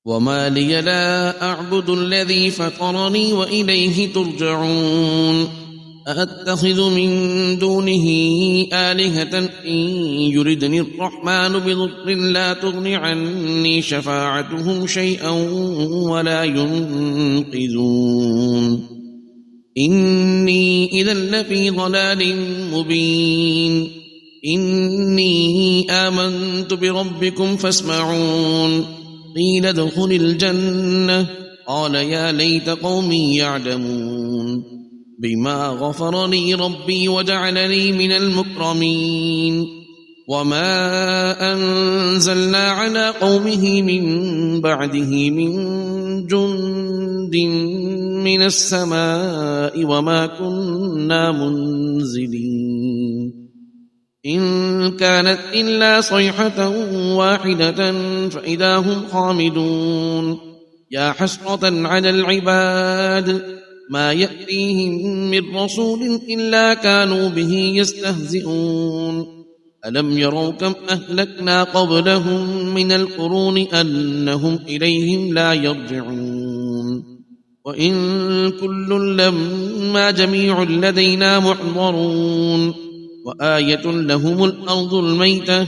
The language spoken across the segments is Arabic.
وما لي لا أعبد الذي فطرني وإليه ترجعون أأتخذ من دونه آلهة إن يردني الرحمن بضر لا تغن عني شفاعتهم شيئا ولا ينقذون إني إذا لفي ضلال مبين إني آمنت بربكم فاسمعون قيل ادخل الجنة قال يا ليت قومي يعلمون بما غفر لي ربي وجعلني من المكرمين وما أنزلنا على قومه من بعده من جند من السماء وما كنا منزلين إن كانت إلا صيحة واحدة فإذا هم خامدون يا حسرة على العباد ما يأتيهم من رسول إلا كانوا به يستهزئون ألم يروا كم أهلكنا قبلهم من القرون أنهم إليهم لا يرجعون وإن كل لما جميع لدينا محضرون وآية لهم الأرض الميتة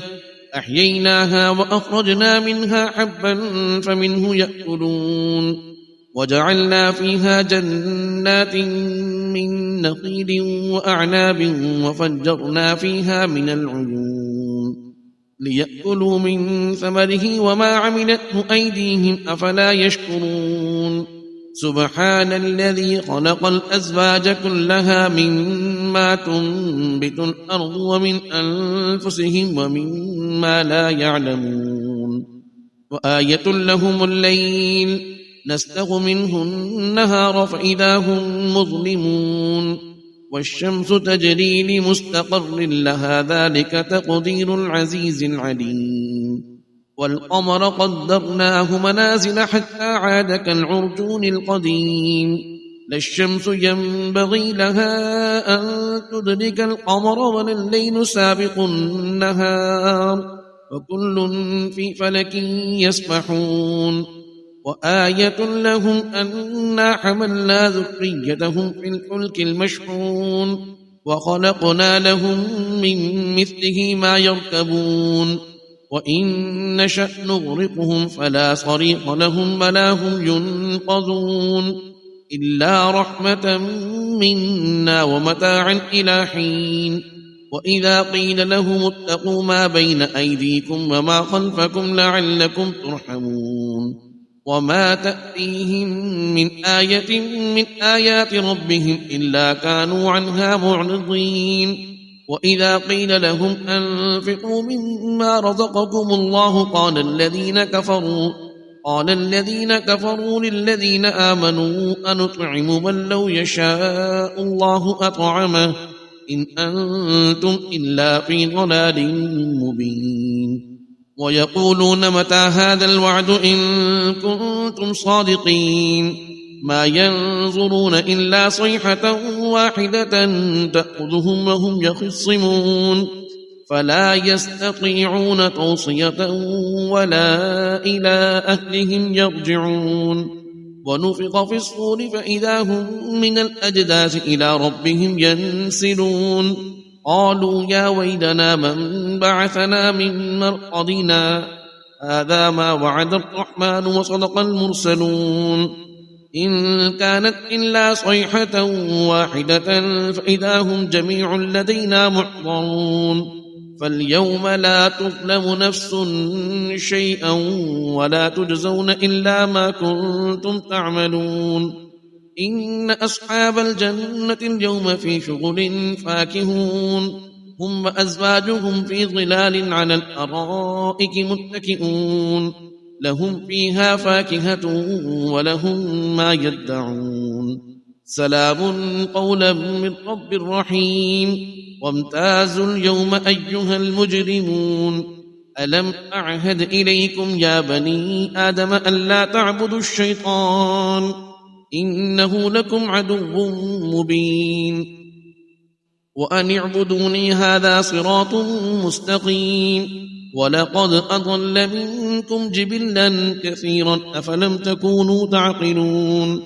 أحييناها وأخرجنا منها حبا فمنه يأكلون وجعلنا فيها جنات من نخيل وأعناب وفجرنا فيها من العيون ليأكلوا من ثمره وما عملته أيديهم أفلا يشكرون سبحان الذي خلق الأزواج كلها مما تنبت الأرض ومن أنفسهم ومما لا يعلمون وآية لهم الليل نسلخ منه النهار فإذا هم مظلمون والشمس تجري لمستقر لها ذلك تقدير العزيز العليم والقمر قدرناه منازل حتى عاد كالعرجون القديم لا الشمس ينبغي لها أن تدرك القمر ولا الليل سابق النهار وكل في فلك يسبحون وآية لهم أنا حملنا ذريتهم في الفلك المشحون وخلقنا لهم من مثله ما يركبون وإن نشأ نغرقهم فلا صريخ لهم ولا هم ينقذون إلا رحمة منا ومتاعا إلى حين وإذا قيل لهم اتقوا ما بين أيديكم وما خلفكم لعلكم ترحمون وما تأتيهم من آية من آيات ربهم إلا كانوا عنها معرضين وإذا قيل لهم أنفقوا مما رزقكم الله قال الذين كفروا للذين آمنوا أنطعم من لو يشاء الله أطعمه إن أنتم إلا في ضلال مبين ويقولون متى هذا الوعد إن كنتم صادقين ما ينظرون إلا صيحة واحدة تأخذهم وهم يخصمون فلا يستطيعون توصية ولا إلى أهلهم يرجعون ونفخ في الصور فإذا هم من الأجداث إلى ربهم ينسلون قالوا يا ويلنا من بعثنا من مرقدنا هذا ما وعد الرحمن وصدق المرسلون إن كانت إلا صيحة واحدة فإذا هم جميع لدينا محضرون فاليوم لا تظلم نفس شيئا ولا تجزون إلا ما كنتم تعملون إن أصحاب الجنة اليوم في شغل فاكهون هم وأزواجهم في ظلال على الأرائك متكئون لهم فيها فاكهة ولهم ما يدعون سلام قولا من رب رحيم وامتازوا اليوم أيها المجرمون ألم أعهد إليكم يا بني آدم ألا تعبدوا الشيطان إنه لكم عدو مبين وأن اعبدوني هذا صراط مستقيم ولقد أضل منكم جبلا كثيرا أفلم تكونوا تعقلون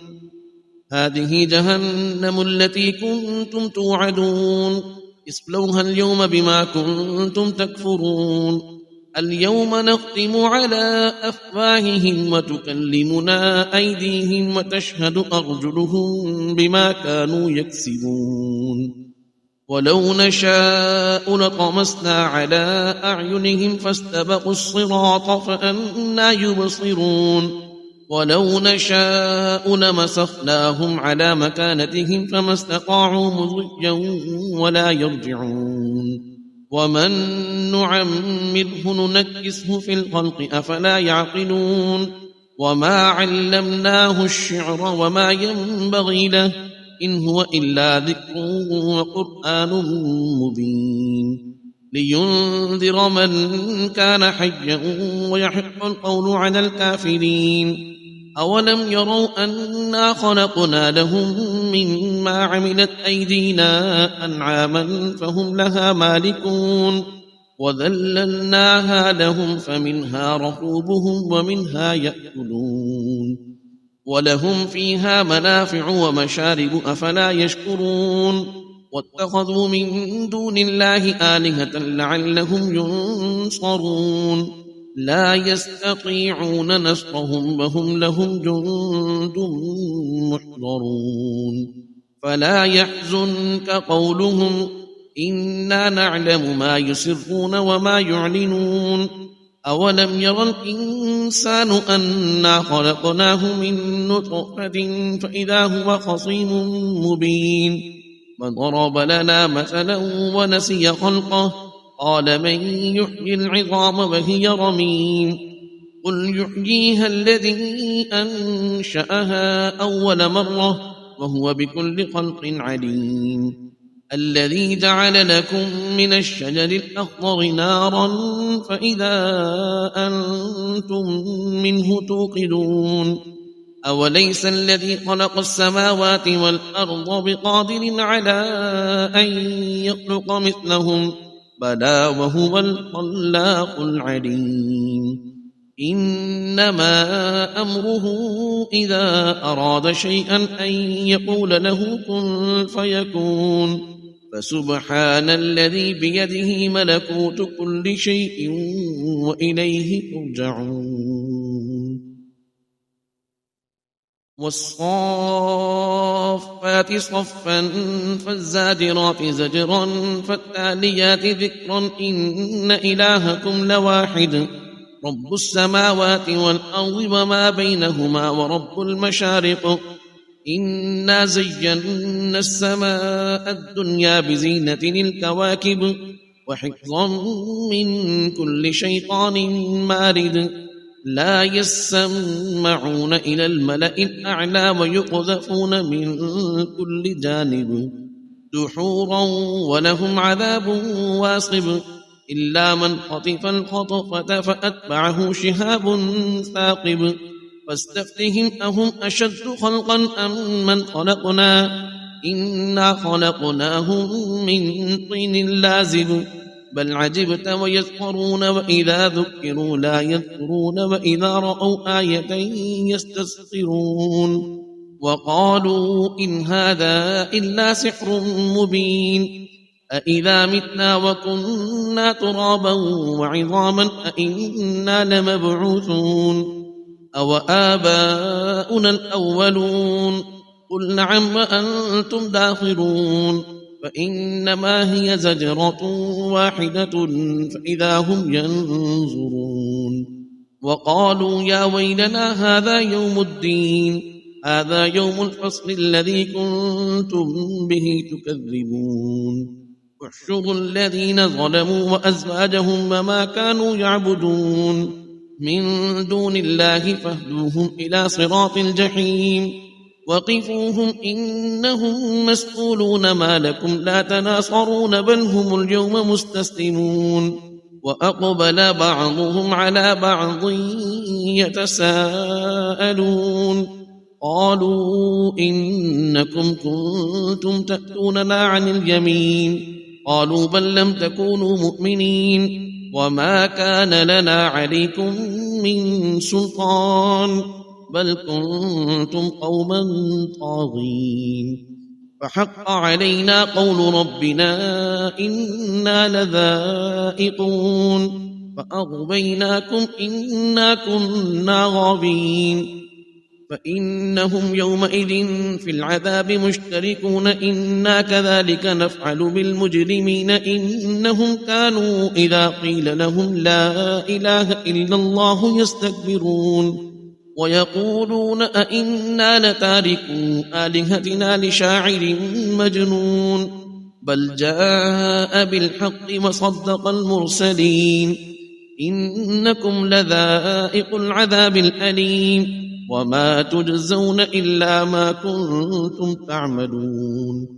هذه جهنم التي كنتم توعدون اصلوها اليوم بما كنتم تكفرون اليوم نختم على أفواههم وتكلمنا أيديهم وتشهد أرجلهم بما كانوا يكسبون ولو نشاء لطمسنا على أعينهم فاستبقوا الصراط فأنى يبصرون ولو نشاء لمسخناهم على مكانتهم فما استطاعوا مضيا ولا يرجعون ومن نعمره ننكسه في الخلق أفلا يعقلون وما علمناه الشعر وما ينبغي له إن هو إلا ذكر وقرآن مبين لينذر من كان حيا ويحق القول على الكافرين أولم يروا أنا خلقنا لهم مما عملت أيدينا أنعاما فهم لها مالكون وذللناها لهم فمنها ركوبهم ومنها يأكلون ولهم فيها منافع ومشارب أفلا يشكرون واتخذوا من دون الله آلهة لعلهم ينصرون لا يستطيعون نصرهم وهم لهم جند محضرون فلا يحزنك قولهم إنا نعلم ما يسرون وما يعلنون أولم ير الإنسان أنا خلقناه من نطفة فإذا هو خصيم مبين وضرب لنا مثلا ونسي خلقه قال من يحيي العظام وهي رميم قل يحييها الذي أنشأها أول مرة وهو بكل خلق عليم الذي جعل لكم من الشجر الأخضر نارا فإذا أنتم منه توقدون أوليس الذي خلق السماوات والأرض بقادر على أن يخلق مثلهم بلى وهو الخلاق العليم إنما أمره إذا أراد شيئا أن يقول له كن فيكون فسبحان الذي بيده ملكوت كل شيء وإليه ترجعون والصافات صفا فالزاجرات زجرا فالتاليات ذكرا إن إلهكم لواحد رب السماوات والأرض وما بينهما ورب المشارق إنا زينا السماء الدنيا بزينة الكواكب وحفظا من كل شيطان مارد لا يسمعون إلى الملأ الأعلى ويقذفون من كل جانب دحورا ولهم عذاب واصب إلا من خطف الخطفة فأتبعه شهاب ثاقب فاستفتهم أهم أشد خلقا أم من خلقنا إنا خلقناهم من طين لازب بل عجبت ويسخرون وإذا ذكروا لا يذكرون وإذا رأوا آية يستسخرون وقالوا إن هذا إلا سحر مبين أإذا متنا وكنا ترابا وعظاما أإنا لمبعوثون أو آباؤنا الأولون قل نعم وأنتم داخرون فإنما هي زجرة واحدة فإذا هم ينظرون وقالوا يا ويلنا هذا يوم الدين هذا يوم الفصل الذي كنتم به تكذبون احشروا الذين ظلموا وأزواجهم وما كانوا يعبدون من دون الله فاهدوهم إلى صراط الجحيم وقفوهم إنهم مسؤولون ما لكم لا تناصرون بل هم اليوم مستسلمون وأقبل بعضهم على بعض يتساءلون قالوا إنكم كنتم تأتوننا عن اليمين قالوا بل لم تكونوا مؤمنين وما كان لنا عليكم من سلطان بل كنتم قوما طاغين فحق علينا قول ربنا إنا لذائقون فأغويناكم إنا كنا غابين فإنهم يومئذ في العذاب مشتركون إنا كذلك نفعل بالمجرمين إنهم كانوا إذا قيل لهم لا إله إلا الله يستكبرون ويقولون أئنا لتاركوا آلهتنا لشاعر مجنون بل جاء بالحق وصدق المرسلين إنكم لذائق العذاب الأليم وما تجزون إلا ما كنتم تعملون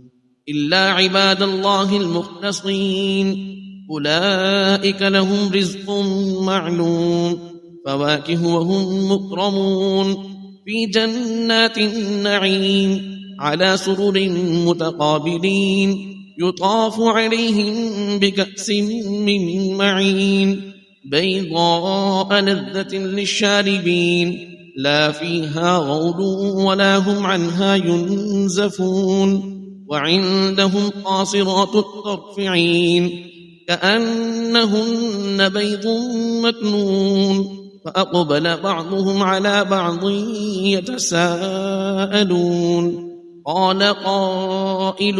إلا عباد الله المخلصين أولئك لهم رزق معلوم فواكه وهم مكرمون في جنات النعيم على سرر متقابلين يطاف عليهم بكأس من معين بيضاء لذة للشاربين لا فيها غول ولا هم عنها ينزفون وعندهم قاصرات الطرف عين كأنهن بيض مكنون فأقبل بعضهم على بعض يتساءلون قال قائل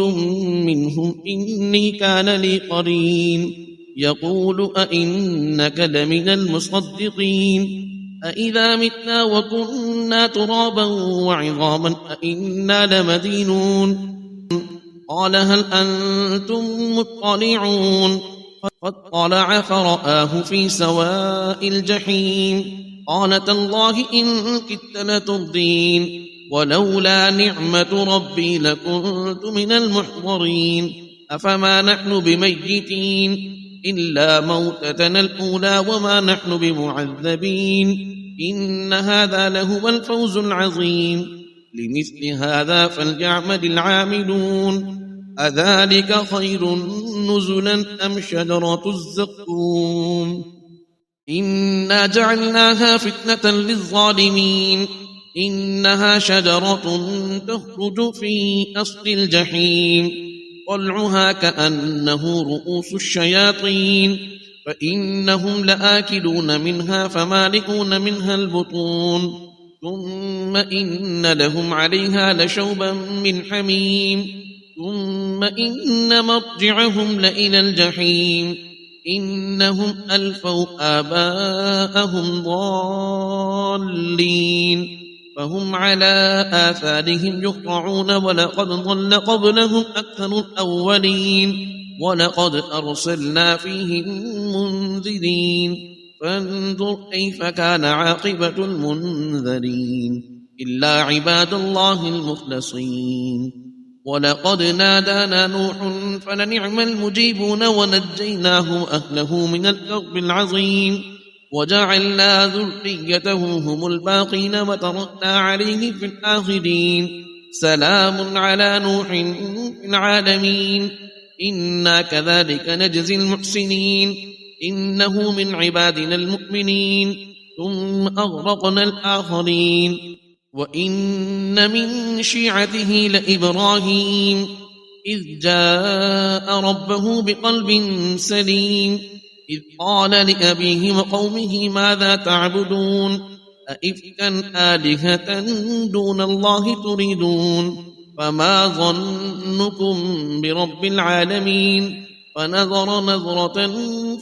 منهم إني كان لي قرين يقول أئنك لمن المصدقين أئذا متنا وكنا ترابا وعظاما أئنا لمدينون قال هل أنتم مطلعون فاطلع فرآه في سواء الجحيم قال تالله إن كدت لتردين ولولا نعمة ربي لكنت من المحضرين أفما نحن بميتين إلا موتتنا الأولى وما نحن بمعذبين إن هذا لهو الفوز العظيم لمثل هذا فليعمل العاملون أذلك خير نزلا أم شجرة الزقوم إنا جعلناها فتنة للظالمين إنها شجرة تخرج في أصل الجحيم طلعها كأنه رؤوس الشياطين فإنهم لآكلون منها فمالئون منها البطون ثم إن لهم عليها لشوبا من حميم ثم إن مرجعهم لإلى الجحيم إنهم ألفوا آباءهم ضالين فهم على آثارهم يهرعون ولقد ضل قبلهم أكثر الأولين ولقد أرسلنا فيهم منذرين فانظر كيف كان عاقبة المنذرين إلا عباد الله المخلصين ولقد نادانا نوح فلنعم المجيبون ونجيناه وأهله من الكرب العظيم وجعلنا ذريته هم الباقين وتركنا عليه في الآخرين سلام على نوح في العالمين إنا كذلك نجزي المحسنين إنه من عبادنا المؤمنين ثم أغرقنا الآخرين وإن من شيعته لإبراهيم إذ جاء ربه بقلب سليم إذ قال لأبيه وقومه ماذا تعبدون أئفكا آلهة دون الله تريدون فما ظنكم برب العالمين فنظر نظرة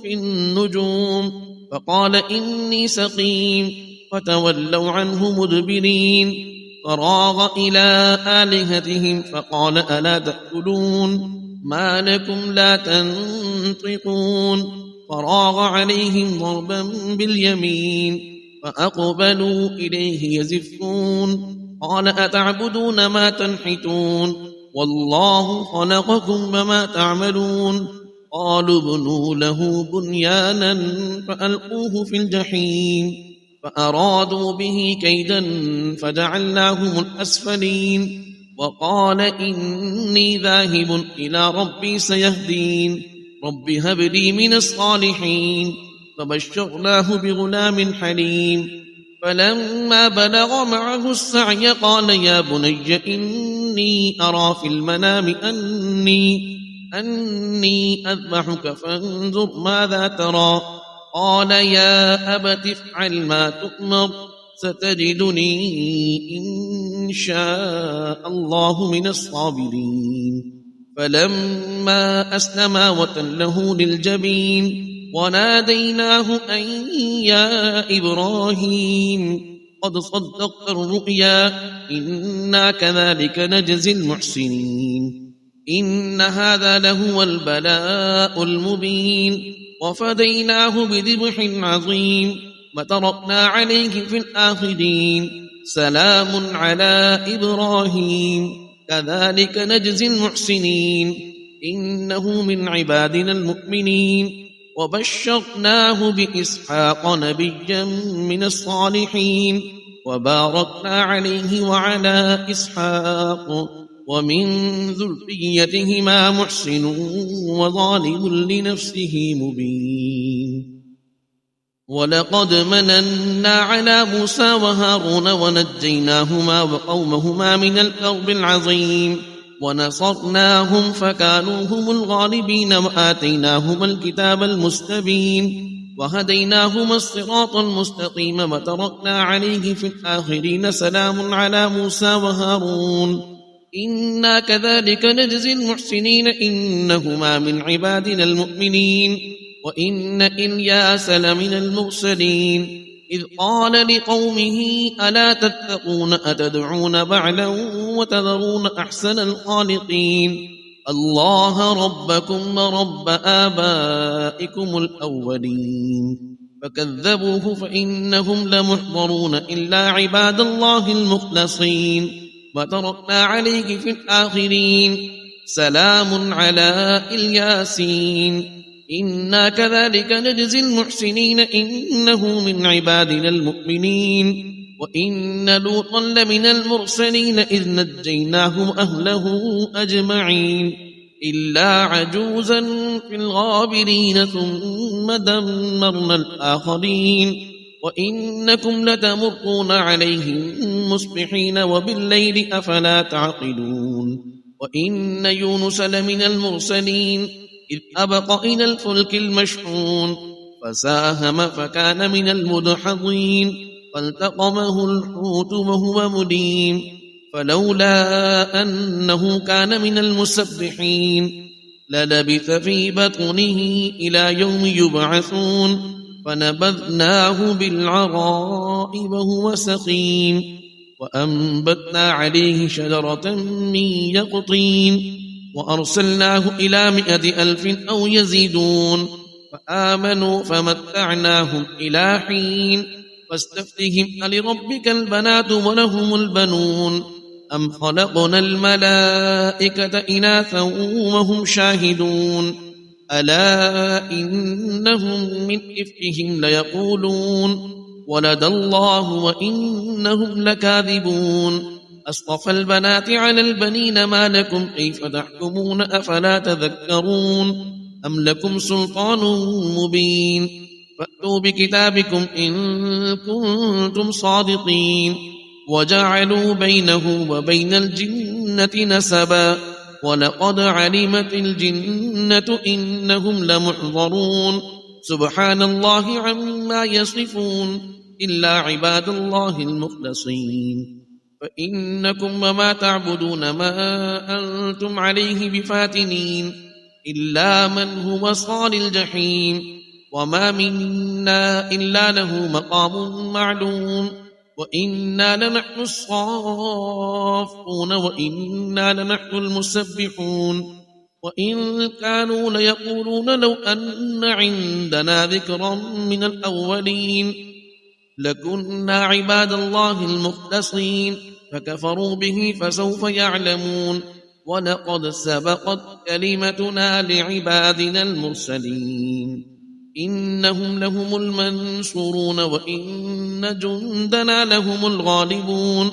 في النجوم فقال إني سقيم فتولوا عنه مدبرين فراغ إلى آلهتهم فقال ألا تأكلون ما لكم لا تنطقون فراغ عليهم ضربا باليمين فأقبلوا إليه يزفون قال أتعبدون ما تنحتون والله خلقكم وما تعملون قالوا ابنوا له بنيانا فألقوه في الجحيم فأرادوا به كيدا فجعلناهم الأسفلين وقال إني ذاهب إلى ربي سيهدين رب هب لي من الصالحين فبشرناه بغلام حليم فلما بلغ معه السعي قال يا بني إني أرى في المنام أني أذبحك فانظر ماذا ترى قال يا أبت افعل ما تؤمر ستجدني إن شاء الله من الصابرين فلما أسلما وتله للجبين وناديناه أن يا إبراهيم قد صدقت الرؤيا إنا كذلك نجزي المحسنين إن هذا لهو البلاء المبين وفديناه بذبح عظيم وتركنا عليه في الآخرين سلام على إبراهيم كذلك نجزي المحسنين إنه من عبادنا المؤمنين وبشرناه بإسحاق نبيا من الصالحين وباركنا عليه وعلى إسحاق ومن ذريتهما محسن وظالم لنفسه مبين ولقد مننا على موسى وهارون ونجيناهما وقومهما من الكرب العظيم ونصرناهم فكانوا هم الغالبين وآتيناهما الكتاب المستبين وهديناهما الصراط المستقيم وتركنا عليه في الآخرين سلام على موسى وهارون إنا كذلك نجزي المحسنين إنهما من عبادنا المؤمنين وإن إلياس لمن المرسلين إذ قال لقومه ألا تتقون أتدعون بعلا وتذرون أحسن الخالقين الله ربكم ورب آبائكم الأولين فكذبوه فإنهم لمحضرون إلا عباد الله المخلصين وتركنا عليه في الآخرين سلام على الياسين إنا كذلك نجزي المحسنين إنه من عبادنا المؤمنين وإن لوطا لمن المرسلين إذ نجيناه أهله أجمعين إلا عجوزا في الغابرين ثم دمرنا الآخرين وإنكم لتمرون عليهم مصبحين وبالليل أفلا تعقلون وإن يونس لمن المرسلين إذ أبق إلى الفلك المشحون فساهم فكان من المدحضين فالتقمه الحوت وهو مليم فلولا أنه كان من المسبحين للبث في بطنه إلى يوم يبعثون فنبذناه بالعراء وهو سقيم وأنبتنا عليه شجرة من يقطين وأرسلناه إلى 100,000 أو يزيدون فآمنوا فمتعناهم إلى حين فاستفتهم ألربك البنات ولهم البنون أم خلقنا الملائكة إناثا وهم شاهدون ألا إنهم من إفكهم ليقولون ولد الله وإنهم لكاذبون أصطفى البنات على البنين ما لكم كيف تحكمون أفلا تذكرون أم لكم سلطان مبين فأتوا بكتابكم إن كنتم صادقين وجعلوا بينه وبين الجنة نسبا ولقد علمت الجنة إنهم لمحضرون سبحان الله عما يصفون إلا عباد الله المخلصين فإنكم وما تعبدون ما أنتم عليه بفاتنين إلا من هو صال الجحيم وما منا إلا له مقام معلوم وإنا لنحن الصافون وإنا لنحن المسبحون وإن كانوا ليقولون لو أن عندنا ذكرا من الأولين لكنا عباد الله المخلصين فكفروا به فسوف يعلمون ولقد سبقت كلمتنا لعبادنا المرسلين إنهم لهم المنصورون وإن جندنا لهم الغالبون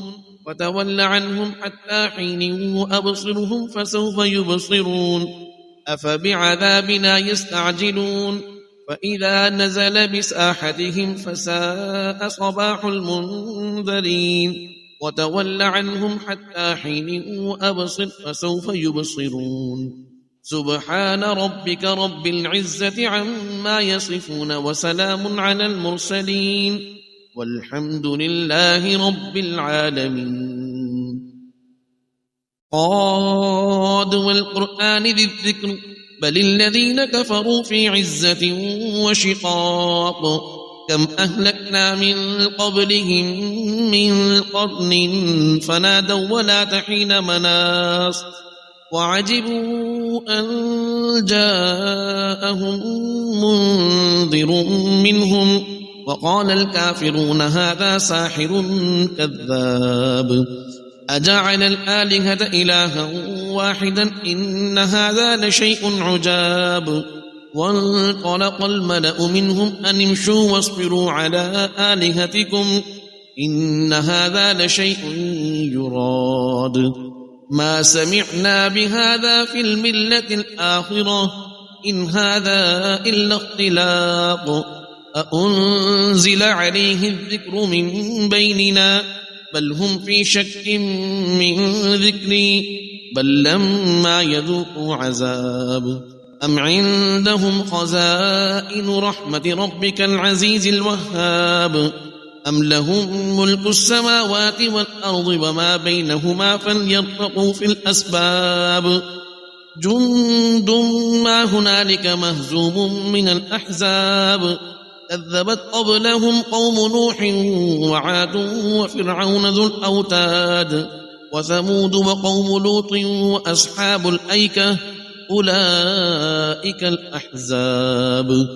وتول عنهم حتى حين وأبصرهم فسوف يبصرون أفبعذابنا يستعجلون فإذا نزل بساحتهم فساء صباح المنذرين وتول عنهم حتى حين وأبصر فسوف يبصرون سبحان ربك رب العزة عما يصفون وسلام على المرسلين والحمد لله رب العالمين قاد والقرآن ذي الذكر بل الذين كفروا في عزة وشقاق كم أهلكنا من قبلهم من قرن فنادوا ولا تحين مناص وعجبوا أن جاءهم منذر منهم وقال الكافرون هذا ساحر كذاب أجعل الآلهة إلها واحدا إن هذا لشيء عجاب وانطلق الملأ منهم أن امشوا واصبروا على آلهتكم إن هذا لشيء يراد ما سمعنا بهذا في الملة الآخرة إن هذا إلا اختلاق أأنزل عليه الذكر من بيننا بل هم في شك من ذكري بل لما يذوقوا عذاب أم عندهم خزائن رحمة ربك العزيز الوهاب أم لهم ملك السماوات والأرض وما بينهما فليرتقوا في الأسباب جند ما هنالك مهزوم من الأحزاب كذبت قبلهم قوم نوح وعاد وفرعون ذو الأوتاد وثمود وقوم لوط وأصحاب الأيكة أولئك الأحزاب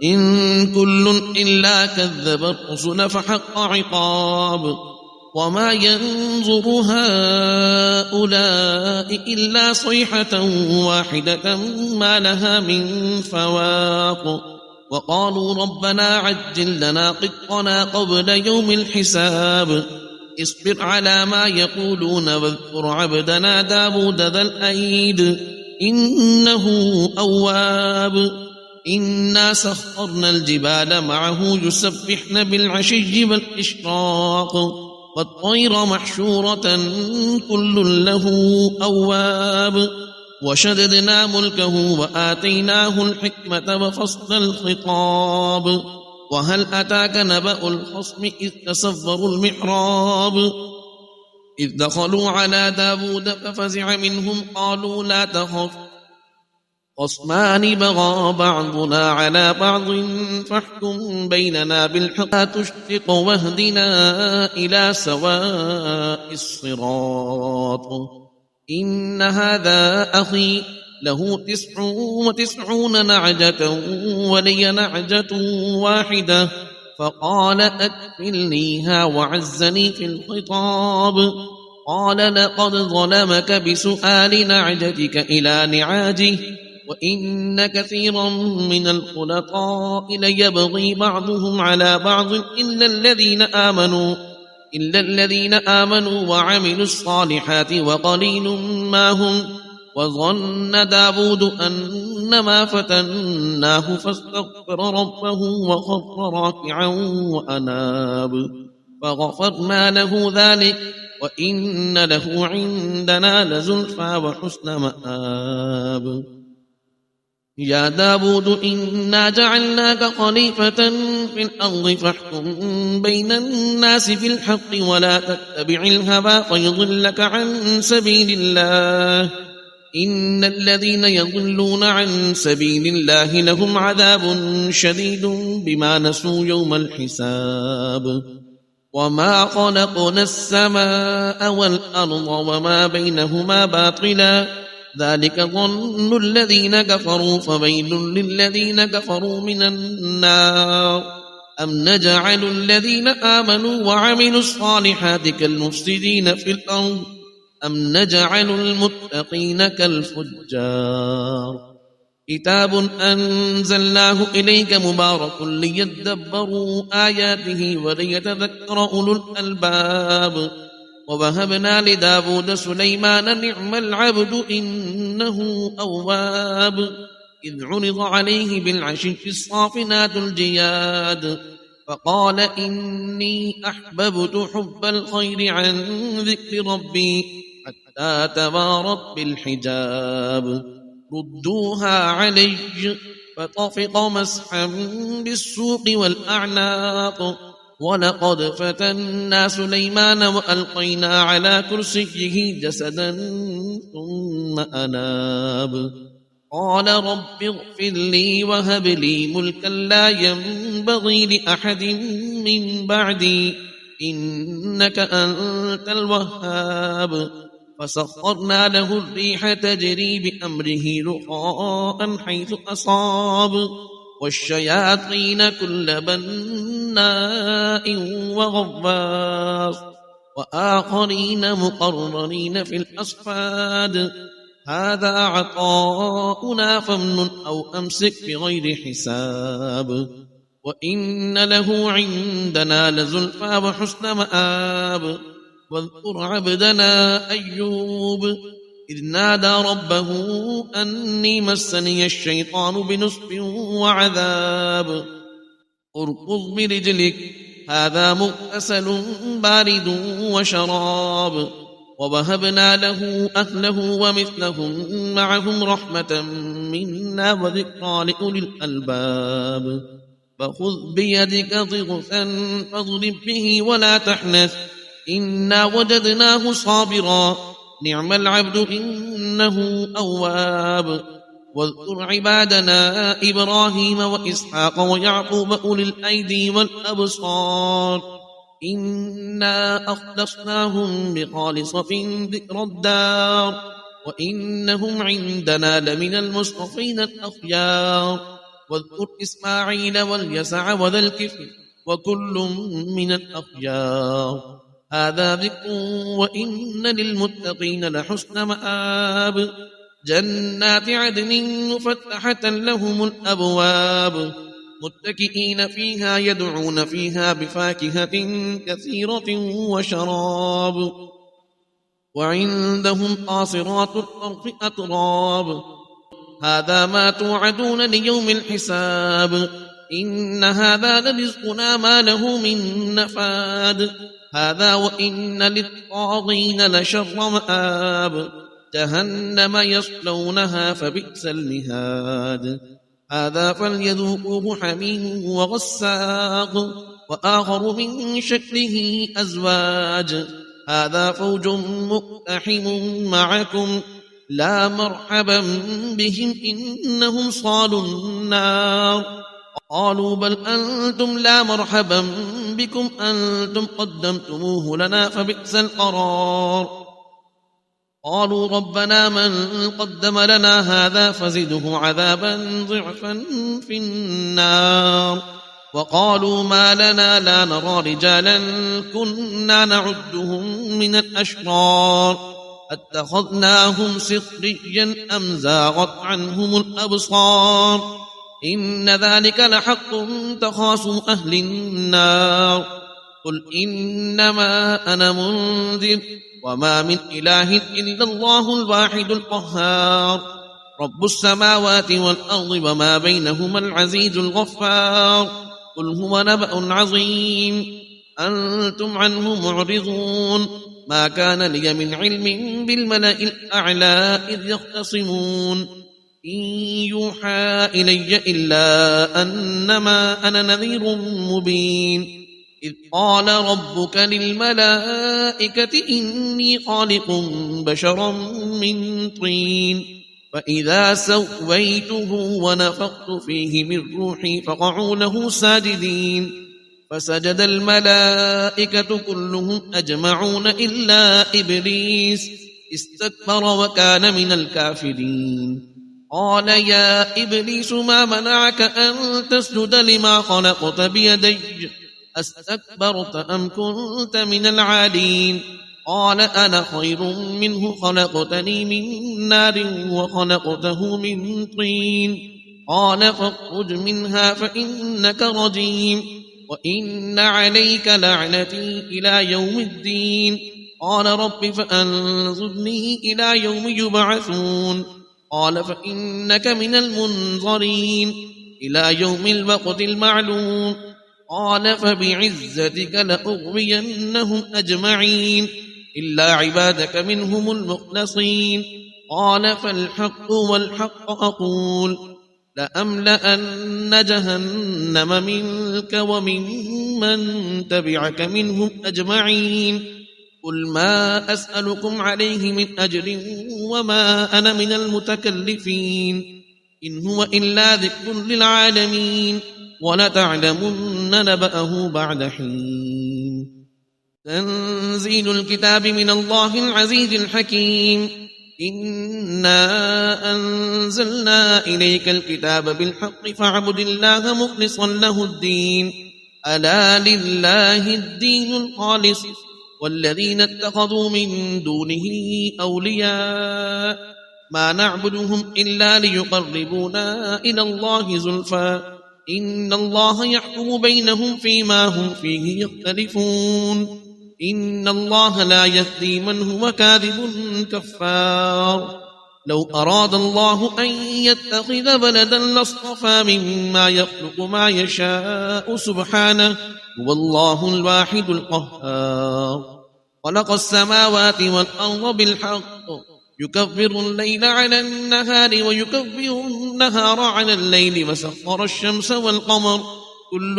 إن كل إلا كذب الرسل فحق عقاب وما ينظر هؤلاء إلا صيحة واحدة ما لها من فواق وقالوا ربنا عجل لنا قطنا قبل يوم الحساب اصبر على ما يقولون واذكر عبدنا داود ذا الأيد إنه أواب إنا سخرنا الجبال معه يسبحن بالعشي والإشراق والطير محشورة كل له أواب وشددنا ملكه وآتيناه الحكمة وفصل الخطاب وهل أتاك نبأ الخصم إذ تصوروا المحراب إذ دخلوا على داود ففزع منهم قالوا لا تخف خصمان بغى بعضنا على بعض فاحكم بيننا بالحق لا تشفق واهدنا إلى سواء الصراط إن هذا أخي له 99 نعجة ولي نعجة واحدة فقال أكفلنيها وعزني في الخطاب قال لقد ظلمك بسؤال نعجتك إلى نعاجه وإن كثيرا من الخلطاء ليبغي بعضهم على بعض إلا الذين آمنوا وعملوا الصالحات وقليل ما هم وظن داود أنما فتناه فاستغفر ربه وخر راكعا وأناب فغفرنا له ذلك وإن له عندنا لزلفى وحسن مآب يا داود إنا جعلناك خليفة في الأرض فاحكم بين الناس بالحق ولا تتبع الهوى فيضلك عن سبيل الله إن الذين يضلون عن سبيل الله لهم عذاب شديد بما نسوا يوم الحساب وما خلقنا السماء والأرض وما بينهما باطلا ذلك ظن الذين كفروا فويل للذين كفروا من النار أم نجعل الذين آمنوا وعملوا الصالحات كالمفسدين في الأرض أم نجعل المتقين كالفجار كتاب أنزلناه إليك مبارك ليدبروا آياته وليتذكر أولو الألباب ووهبنا لداود سليمان نعم العبد إنه أواب إذ عرض عليه بالعشي الصافنات الجياد فقال إني أحببت حب الخير عن ذكر ربي حتى توارت بالحجاب ردوها علي فطفق مسحا بالسوق والأعناق ولقد فتنا سليمان وألقينا على كرسيه جسدا ثم أناب قال رب اغفر لي وهب لي ملكا لا ينبغي لأحد من بعدي إنك أنت الوهاب فسخرنا له الريح تجري بأمره رخاء حيث أصاب والشياطين كل بناء وغواص وآخرين مقررين في الأصفاد هذا عطاؤنا فامنن أو أمسك بغير حساب وإن له عندنا لزلفى وحسن مآب واذكر عبدنا أيوب إذ نادى ربه أني مسني الشيطان بنصب وعذاب اركض برجلك هذا مغتسل بارد وشراب ووهبنا له أهله ومثلهم معهم رحمة منا وذكرى لأولي الألباب فخذ بيدك ضغثا فاضرب به ولا تحنث إنا وجدناه صابرا نعم العبد إنه أواب واذكر عبادنا إبراهيم وإسحاق ويعقوب أولي الأيدي والأبصار إنا أخلصناهم بخالصة ذكر الدار وإنهم عندنا لمن المصطفين الأخيار واذكر إسماعيل واليسع وذا الكفل وكل من الأخيار هذا ذكر وإن للمتقين لحسن مآب جنات عدن مفتحة لهم الأبواب متكئين فيها يدعون فيها بفاكهة كثيرة وشراب وعندهم قاصرات الطرف أتراب هذا ما توعدون ليوم الحساب إن هذا لرزقنا ما له من نفاد هذا وإن للطاغين لشر مآب جهنم يصلونها فبئس المهاد هذا فليذوقوه حميم وغساق وآخر من شكله أزواج هذا فوج مقتحم معكم لا مرحبا بهم إنهم صالوا النار قالوا بل أنتم لا مرحبا بكم أنتم قدمتموه لنا فبئس القرار قالوا ربنا من قدم لنا هذا فزده عذابا ضعفا في النار وقالوا ما لنا لا نرى رجالا كنا نعدهم من الأشرار اتخذناهم سخريا أم زاغت عنهم الأبصار إن ذلك لحق تخاصم أهل النار قل إنما أنا منذر وما من إله إلا الله الواحد القهار رب السماوات والأرض وما بينهما العزيز الغفار قل هو نبأ عظيم أنتم عنه معرضون ما كان لي من علم بالملأ الأعلى إذ يختصمون إن يوحى إلي إلا أنما أنا نذير مبين إذ قال ربك للملائكة إني خالق بشرا من طين فإذا سويته ونفخت فيه من روحي فقعوا له ساجدين فسجد الملائكة كلهم أجمعون إلا إبليس استكبر وكان من الكافرين قال يا إبليس ما منعك أن تسجد لما خلقت بيدي أستكبرت أم كنت من العالين قال أنا خير منه خلقتني من نار وخلقته من طين قال فاخرج منها فإنك رجيم وإن عليك لعنتي إلى يوم الدين قال رب فأنظرني إلى يوم يبعثون قال فإنك من المنظرين إلى يوم الوقت المعلوم قال فبعزتك لأغوينهم أجمعين إلا عبادك منهم المخلصين قال فالحق والحق أقول لأملأن جهنم منك وممن تبعك منهم أجمعين قل ما أسألكم عليه من أجر وما أنا من المتكلفين إن هو إلا ذكر للعالمين ولتعلمن نبأه بعد حين تنزيل الكتاب من الله العزيز الحكيم إنا أنزلنا إليك الكتاب بالحق فاعبد الله مخلصا له الدين ألا لله الدين الخالص والذين اتخذوا من دونه أولياء ما نعبدهم إلا ليقربونا إلى الله زلفى إن الله يحكم بينهم فيما هم فيه يختلفون إن الله لا يهدي من هو كاذب كفار لو أراد الله أن يتخذ بلدا لاصطفى مما يخلق ما يشاء سبحانه هو الله الواحد القهار خلق السماوات والأرض بالحق يكبر الليل على النهار ويكبر النهار على الليل وسخر الشمس والقمر كل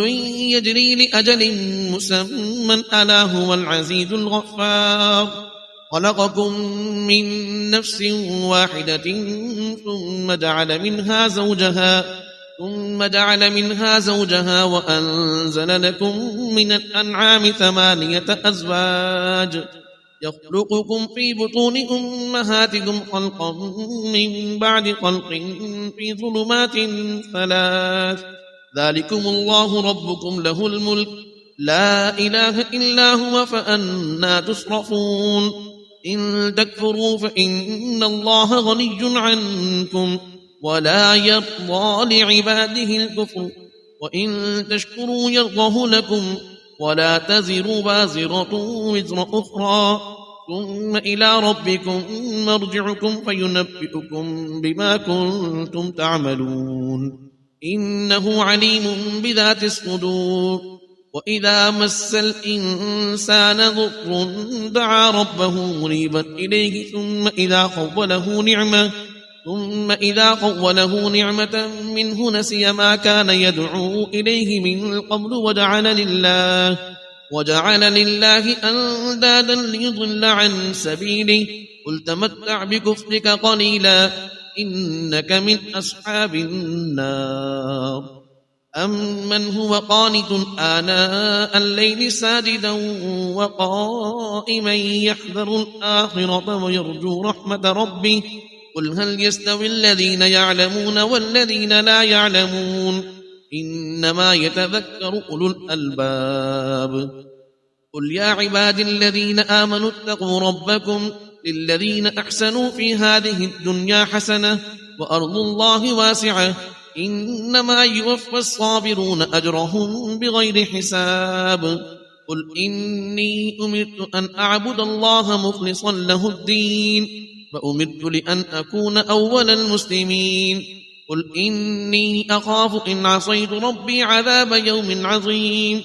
يجري لأجل مسمى ألا هو العزيز الغفار خلقكم من نفس واحدة ثم جعل منها زوجها وأنزل لكم من الأنعام 8 أزواج يخلقكم في بطون أمهاتكم خلقا من بعد خلق في ظلمات 3 ذلكم الله ربكم له الملك لا إله إلا هو فأنى تصرفون إن تكفروا فإن الله غني عنكم ولا يرضى لعباده الكفر وإن تشكروا يرضه لكم ولا تزر بازرة وزر أخرى ثم إلى ربكم مرجعكم فينبئكم بما كنتم تعملون إنه عليم بذات الصدور وإذا مس الإنسان ضر دعا ربه منيبا إليه ثم إذا خوله نعمة منه نسي ما كان يدعو إليه من قبل وجعل لله أندادا ليضل عن سبيله قل تمتع بكفرك قليلا إنك من أصحاب النار أمن هو قانت آناء الليل ساجدا وقائما يحذر الآخرة ويرجو رحمة ربه قل هل يستوي الذين يعلمون والذين لا يعلمون إنما يتذكر أولو الألباب قل يا عبادي الذين آمنوا اتقوا ربكم للذين أحسنوا في هذه الدنيا حسنة وأرض الله واسعة إنما يوفى الصابرون أجرهم بغير حساب قل إني أمرت أن أعبد الله مخلصا له الدين فأمرت لأن أكون أول المسلمين قل إني أخاف إن عصيت ربي عذاب يوم عظيم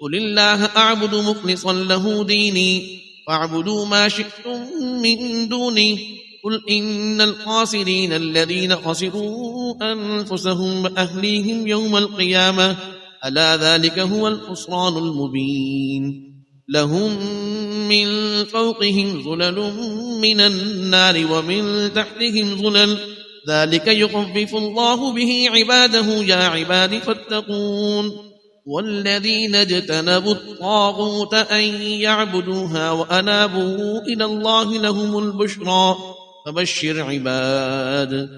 قل الله أعبد مخلصا له ديني فاعبدوا ما شئتم من دونه قل إن الخاسرين الذين خسروا أنفسهم وأهليهم يوم القيامة ألا ذلك هو الخسران المبين لهم من فوقهم ظلل من النار ومن تحتهم ظلل ذلك يخفف الله به عباده يا عباد فاتقون والذين اجتنبوا الطاغوت أن يعبدوها وأنابوا إلى الله لهم البشرى فبشر عباد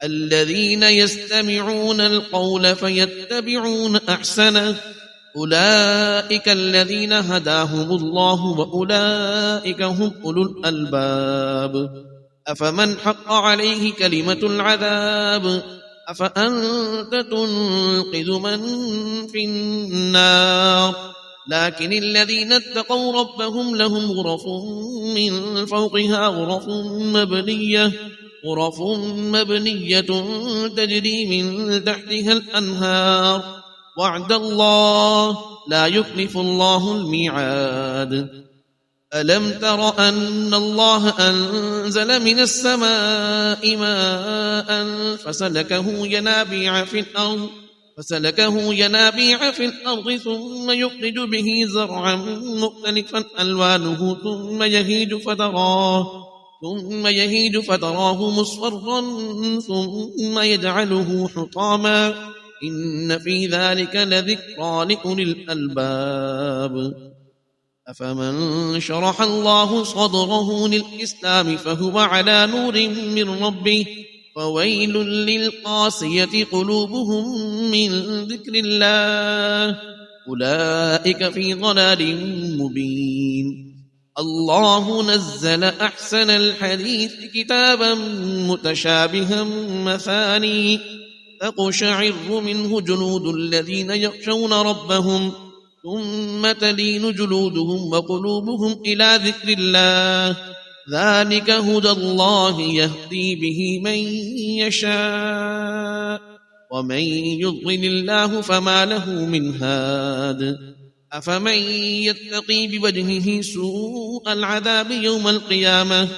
الذين يستمعون القول فيتبعون أحسنه أولئك الذين هداهم الله وأولئك هم أولو الألباب أفمن حق عليه كلمة العذاب أفأنت تنقذ من في النار لكن الذين اتقوا ربهم لهم غرف من فوقها غرف مبنية تجري من تحتها الأنهار وعد الله لا يخلف الله الميعاد. ألم تر أن الله أنزل من السماء ماء فسلكه ينابيع في الأرض ثم يخرج به زرعا مختلفا ألوانه ثم يهيج فتراه مصفرا ثم يجعله حطاما إن في ذلك لذكرى لأولي الألباب. أفمن شرح الله صدره للإسلام فهو على نور من ربه فويل للقاسية قلوبهم من ذكر الله أولئك في ضلال مبين. الله نزل أحسن الحديث كتابا متشابها مثاني تقشعر منه جلود الذين يخشون ربهم ثم تلين جلودهم وقلوبهم إلى ذكر الله ذلك هدى الله يهدي به من يشاء ومن يضلل الله فما له من هاد. أفمن يتقي بوجهه سوء العذاب يوم القيامة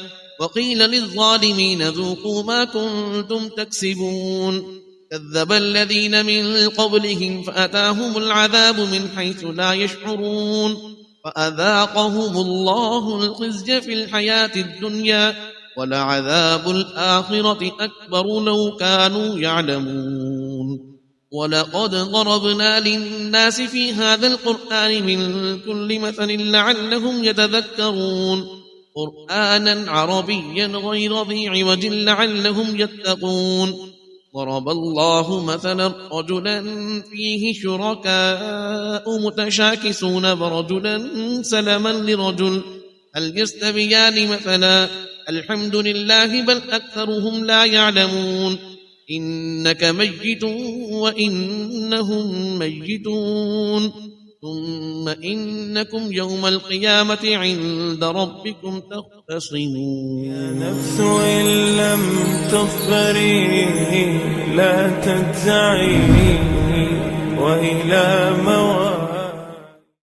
وقيل للظالمين ذوقوا ما كنتم تكسبون كذب الذين من قبلهم فأتاهم العذاب من حيث لا يشعرون فأذاقهم الله الخزي في الحياة الدنيا ولعذاب الآخرة أكبر لو كانوا يعلمون. ولقد ضربنا للناس في هذا القرآن من كل مثل لعلهم يتذكرون قرآنا عربيا غير ذي عوج لعلهم يتقون. ضرب الله مثلا رجلا فيه شركاء متشاكسون ورجلا سلما لرجل هل يستويان مثلا الحمد لله بل أكثرهم لا يعلمون. إنك ميت وإنهم ميتون ثم إنكم يوم القيامة عند ربكم تختصمون. يا نفس إن لم تصبري لا تجزعي وإلى موعد